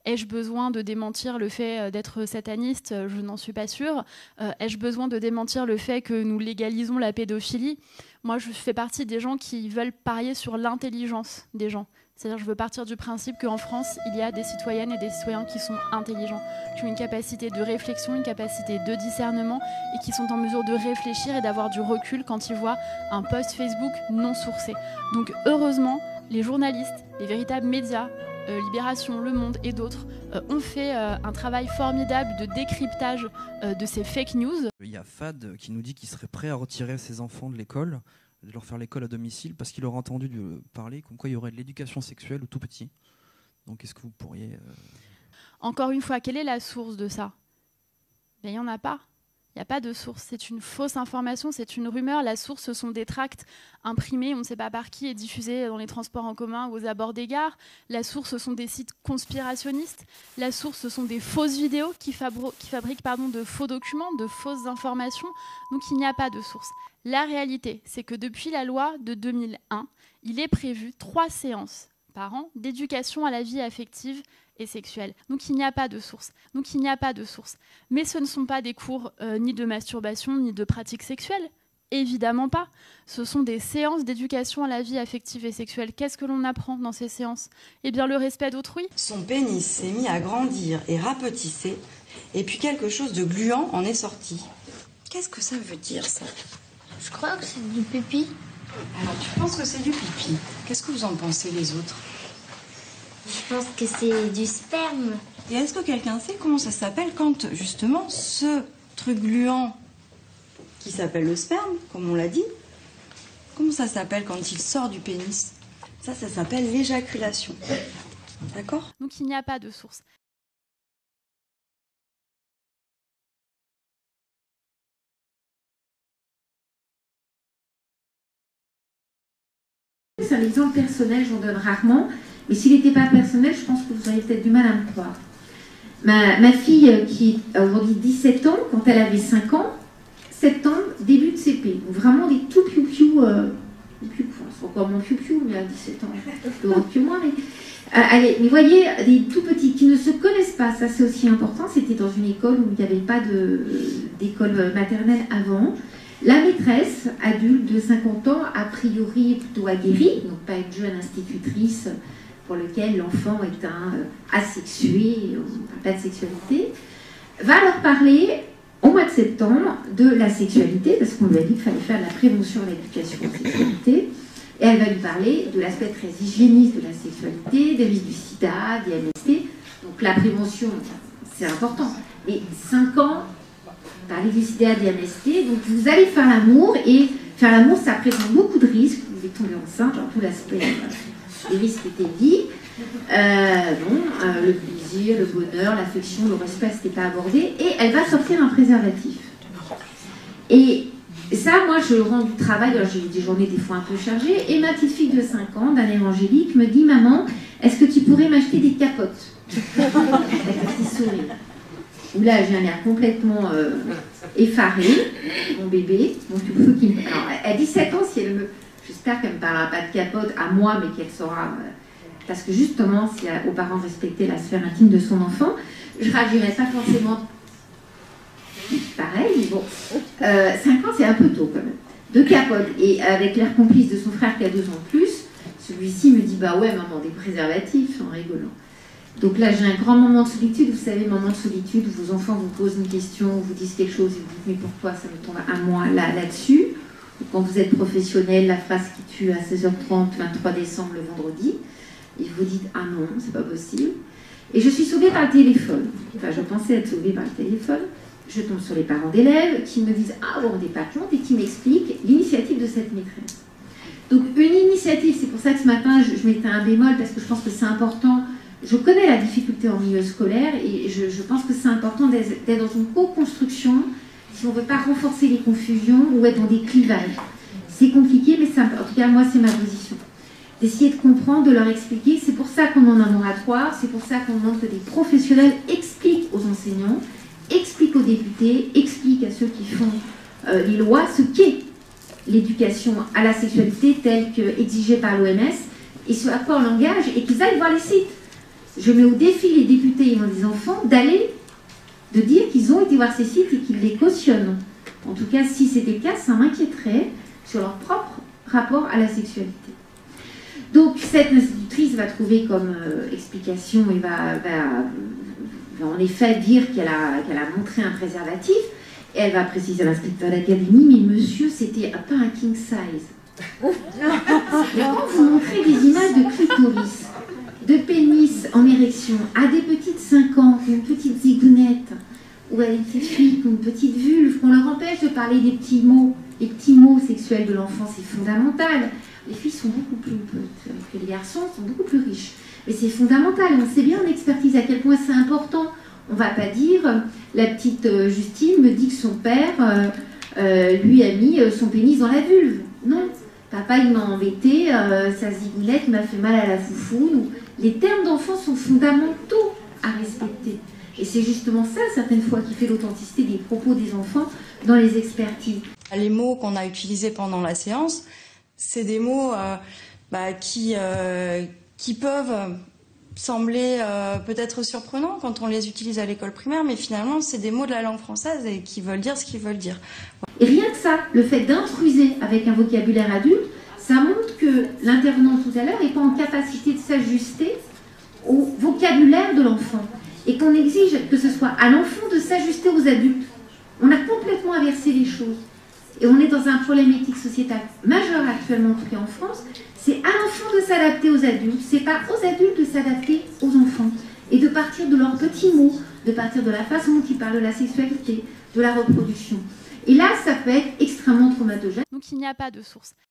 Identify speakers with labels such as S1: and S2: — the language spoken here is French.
S1: Ai-je besoin de démentir le fait d'être sataniste? Je n'en suis pas sûre. Ai-je besoin de démentir le fait que nous légalisons la pédophilie? Moi, je fais partie des gens qui veulent parier sur l'intelligence des gens. C'est-à-dire, je veux partir du principe qu'en France, il y a des citoyennes et des citoyens qui sont intelligents, qui ont une capacité de réflexion, une capacité de discernement et qui sont en mesure de réfléchir et d'avoir du recul quand ils voient un post Facebook non sourcé. Donc, heureusement, les journalistes, les véritables médias, Libération, Le Monde et d'autres ont fait un travail formidable de décryptage de ces fake news.
S2: Il y a Fad qui nous dit qu'il serait prêt à retirer ses enfants de l'école, de leur faire l'école à domicile, parce qu'il aurait entendu parler comme quoi il y aurait de l'éducation sexuelle au tout petit. Donc est-ce que vous pourriez...
S1: Encore une fois, quelle est la source de ça? Il n'y en a pas. Il n'y a pas de source. C'est une fausse information, c'est une rumeur. La source, ce sont des tracts imprimés, on ne sait pas par qui, et diffusés dans les transports en commun ou aux abords des gares. La source, ce sont des sites conspirationnistes. La source, ce sont des fausses vidéos qui fabriquent de faux documents, de fausses informations. Donc il n'y a pas de source. La réalité, c'est que depuis la loi de 2001, il est prévu 3 séances par an d'éducation à la vie affective et sexuelle. Donc il n'y a pas de source. Mais ce ne sont pas des cours ni de masturbation, ni de pratique sexuelle. Évidemment pas. Ce sont des séances d'éducation à la vie affective et sexuelle. Qu'est-ce que l'on apprend dans ces séances? Eh bien, le respect d'autrui.
S3: Son pénis s'est mis à grandir et rapetisser, et puis quelque chose de gluant en est sorti. Qu'est-ce que ça veut dire, ça?
S4: Je crois que c'est du pipi.
S3: Alors, tu penses que c'est du pipi? Qu'est-ce que vous en pensez, les autres?
S4: Je pense que c'est du sperme.
S3: Et est-ce que quelqu'un sait comment ça s'appelle quand, justement, ce truc gluant qui s'appelle le sperme, comme on l'a dit, comment ça s'appelle quand il sort du pénis? Ça s'appelle l'éjaculation. D'accord?
S1: Donc il n'y a pas de source.
S5: C'est un exemple personnel, j'en donne rarement, mais s'il n'était pas personnel, je pense que vous auriez peut-être du mal à me croire. Ma fille, qui a aujourd'hui 17 ans, quand elle avait 5 ans, septembre, début de CP, donc vraiment des tout piou-piou, c'est encore mon piou-piou, mais à 17 ans, plus grand que moi, mais vous voyez, des tout petits qui ne se connaissent pas, ça c'est aussi important, c'était dans une école où il n'y avait pas d'école maternelle avant. La maîtresse, adulte de 50 ans, a priori plutôt aguerrie, donc pas une jeune institutrice pour lequel l'enfant est asexué, pas de sexualité, va leur parler au mois de septembre de la sexualité, parce qu'on lui a dit qu'il fallait faire de la prévention et l'éducation à la sexualité, et elle va lui parler de l'aspect très hygiéniste de la sexualité, des risques du sida, des MST, donc la prévention, c'est important, mais 5 ans, parler du sida, des MST, donc vous allez faire l'amour, et faire l'amour, ça présente beaucoup de risques, vous allez tomber enceinte, genre tout l'aspect des risques étaient dit, le plaisir, le bonheur, l'affection, le respect, c'était pas abordé, et elle va sortir un préservatif. Et ça, moi, je rends du travail, alors j'ai des journées des fois un peu chargées, et ma petite fille de 5 ans, d'Anne Évangélique, me dit, maman, est-ce que tu pourrais m'acheter des capotes? Avec un petit sourire. Où là, j'ai un air complètement effaré, mon bébé, mon tout feu qui... Alors, à 17 ans, si elle me... J'espère qu'elle ne me parlera pas de capote à moi, mais qu'elle saura... Parce que justement, si aux parents respectaient la sphère intime de son enfant, je ne réagirais pas forcément pareil, mais bon. 5 ans, c'est un peu tôt quand même. De capote, et avec l'air complice de son frère qui a 2 ans de plus, celui-ci me dit, bah ouais, maman, des préservatifs, en rigolant. Donc là, j'ai un grand moment de solitude. Vous savez, moment de solitude où vos enfants vous posent une question, vous disent quelque chose et vous dites, mais pourquoi ça me tombe à moi là-dessus? Quand vous êtes professionnel, la phrase qui tue à 16h30, 23 décembre, le vendredi, et vous dites, ah non, c'est pas possible. Et je suis sauvée par le téléphone. Enfin, je pensais être sauvée par le téléphone. Je tombe sur les parents d'élèves qui me disent, ah, vous ne rendez pas compte, et qui m'expliquent l'initiative de cette maîtresse. Donc, une initiative, c'est pour ça que ce matin, je mettais un bémol, parce que je pense que c'est important. Je connais la difficulté en milieu scolaire et je pense que c'est important d'être dans une co-construction si on ne veut pas renforcer les confusions ou être dans des clivages. C'est compliqué, mais en tout cas, moi, c'est ma position. D'essayer de comprendre, de leur expliquer. C'est pour ça qu'on demande un moratoire, c'est pour ça qu'on demande que des professionnels expliquent aux enseignants, expliquent aux députés, expliquent à ceux qui font les lois ce qu'est l'éducation à la sexualité telle qu'exigée par l'OMS et ce à quoi on l'engage et qu'ils aillent voir les sites. je mets au défi les députés ayant des enfants de dire qu'ils ont été voir ces sites et qu'ils les cautionnent. En tout cas, si c'était le cas, ça m'inquiéterait sur leur propre rapport à la sexualité. Donc, cette institutrice va trouver comme explication et va en effet dire qu'elle a montré un préservatif. Et elle va préciser à l'inspecteur d'académie, mais monsieur, c'était pas un king size. Et quand vous montrez des images de clitoris, de pénis en érection, à des petites 5 ans, une petite zigounette, ou à des petites filles qui ont une petite vulve, qu'on leur empêche de parler des petits mots, les petits mots sexuels de l'enfant, c'est fondamental. Les filles sont beaucoup plus que les garçons, sont beaucoup plus riches. Mais c'est fondamental, on sait bien en expertise à quel point c'est important. On ne va pas dire, la petite Justine me dit que son père lui a mis son pénis dans la vulve. Non, papa il m'a embêté, sa zigounette m'a fait mal à la foufoune. Les termes d'enfant sont fondamentaux à respecter. Et c'est justement ça, certaines fois, qui fait l'authenticité des propos des enfants dans les expertises.
S3: Les mots qu'on a utilisés pendant la séance, c'est des mots qui peuvent sembler peut-être surprenants quand on les utilise à l'école primaire, mais finalement, c'est des mots de la langue française et qui veulent dire ce qu'ils veulent dire.
S5: Et rien que ça, le fait d'intruser avec un vocabulaire adulte, ça montre que l'intervenant tout à l'heure n'est pas en capacité de s'ajuster au vocabulaire de l'enfant. Et qu'on exige que ce soit à l'enfant de s'ajuster aux adultes. On a complètement inversé les choses. Et on est dans un problème éthique sociétal majeur actuellement, en tout cas en France. C'est à l'enfant de s'adapter aux adultes, c'est pas aux adultes de s'adapter aux enfants. Et de partir de leurs petits mots, de partir de la façon dont ils parlent de la sexualité, de la reproduction. Et là, ça peut être extrêmement traumatogène.
S1: Donc il n'y a pas de source.